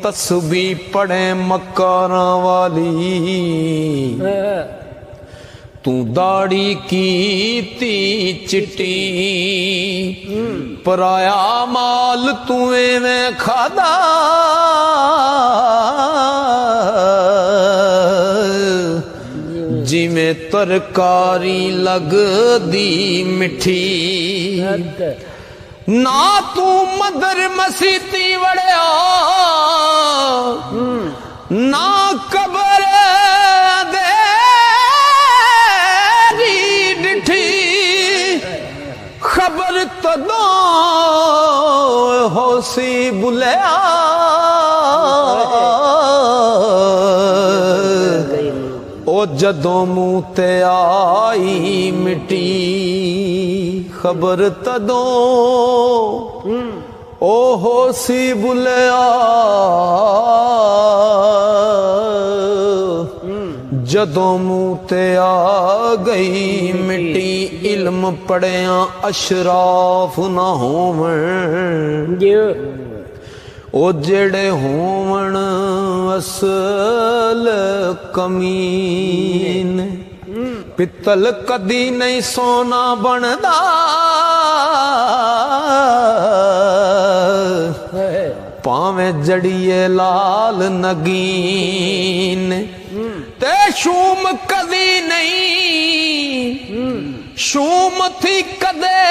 तस्बीह पढ़े मकारा वाली, तू दाढ़ी कीती चिट्टी, पराया माल तू एवें खादा, जिमें तरकारी लगदी मिठी। ना तू मदर मसीती वड़िया, ना कबर देरी डिठी, खबर तदों होसी बुलिया, ओ जदों मुंह ते आई मिट्टी, खबर तदों ओ होसी बुलिया, जदों मुंह ते आ गई मिट्टी। इल्म पढ़िया अशराफ ना होवण, ओ जेड़े होवण असल कमीन, पित्तल कदी नहीं सोना बनदा, पावे जड़िए लाल नगीन, ते शूम कदी नहीं, शूम थी कदे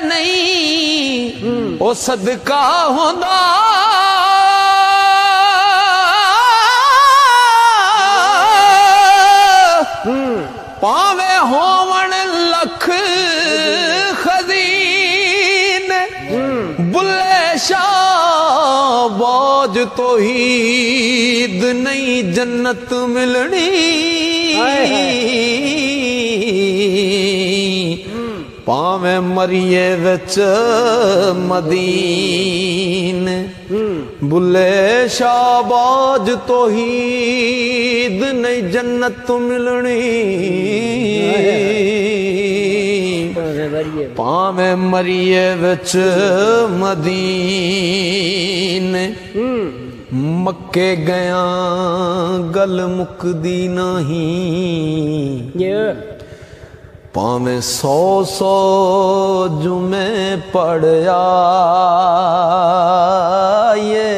नहीं, ओ सदका होंदा, पावे होवण लख खजीन, बुल्ले शाह बाज तो हीद नहीं जन्नत मिलनी, पावे मरिए विच मदीन, बुल्ले शाहबाज तो हीद नहीं जन्नत मिलनी, पावे मरिए विच मदीन। मक्के गया गल मुकदी नहीं, पावे 100 जुमे पढ़या, ये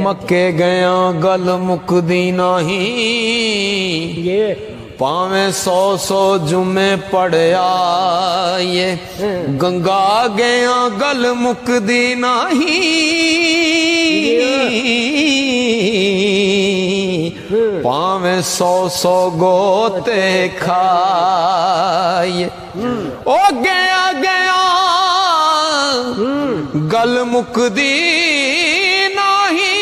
मक्के गया गल मुकदी नहीं, पावे 100 जुमे पढ़या, ये गंगा गया गल मुकदी नहीं, पावे 100 गोते खाए, ओ गया गया गल मुकदी नहीं,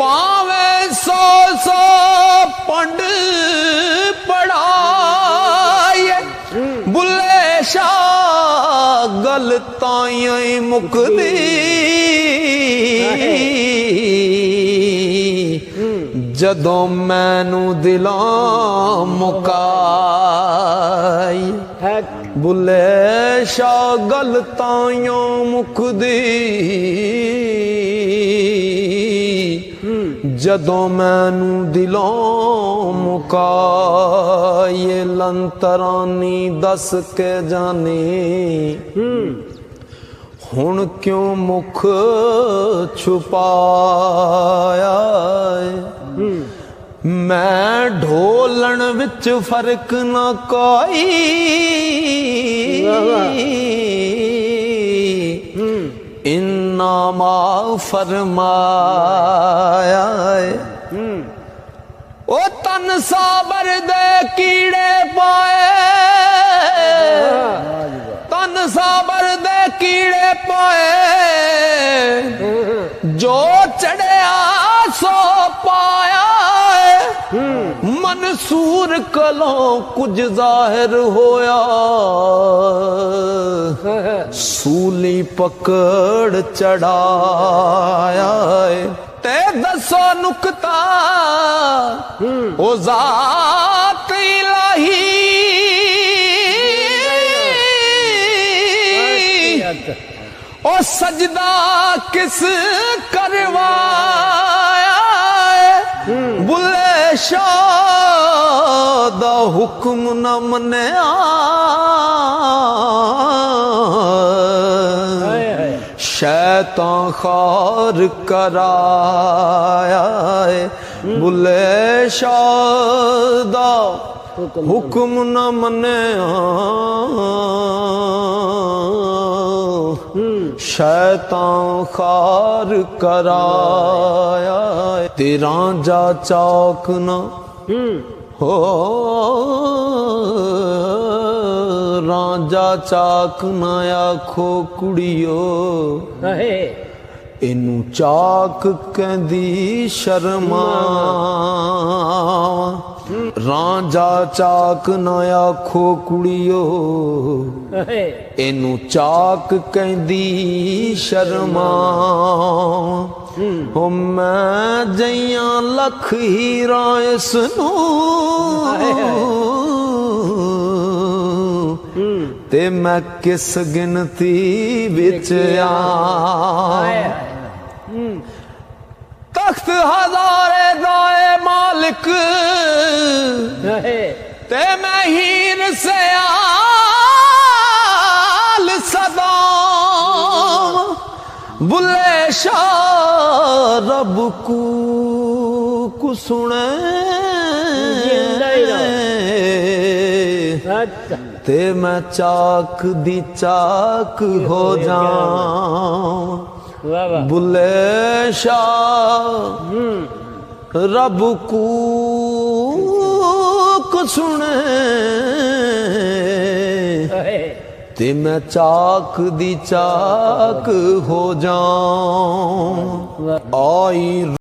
पावे 100 पंड पढ़ाए, बुल्ले शाह गल ताई मुकदी, जदों मैनू दिलां मुकाई, बुल्ले शाह गल ताइयों मुकदी, जदों मैनू दिलों मुकाए। लंतरानी दस के जाने हुण क्यों मुख छुपाया, मैं ढोलन विच फर्क ना कोई, इन्ना मां फरमाया, ओ तन साबर दे कीड़े पाए, तन साबर दे कीड़े पाए, जो चढ़िया सो पाया, मंसूर कलों कुछ जाहिर होया, सूली पकड़ चढ़ाया, ते दसो नुकता ओ जात इलाही, ओ सजदा किस करवाया बुले शाह दा हुक्म न मन्या शैतान खार कराया बुले शाह दा हुक्म न मन्या शैतान खार कराया तेरा जा चौक न हो राजा चाक न आखो कुड़ियो इनू चाक कहंदी शर्मा राजा चाक न आखो कुड़ियो इनू चाक कहंदी शर्मा हो मैं जइया लख हीरा इसनू ते मैं किस गिनती बिच तख्त हजारे दाए मालिक ते मैं हीर से आल सदा बुले शाह रब को सुने ते मैं चाक दी चाक हो जाऊं बुले शाह रब को सुने ते मैं चाक दी चाक हो जाऊं आई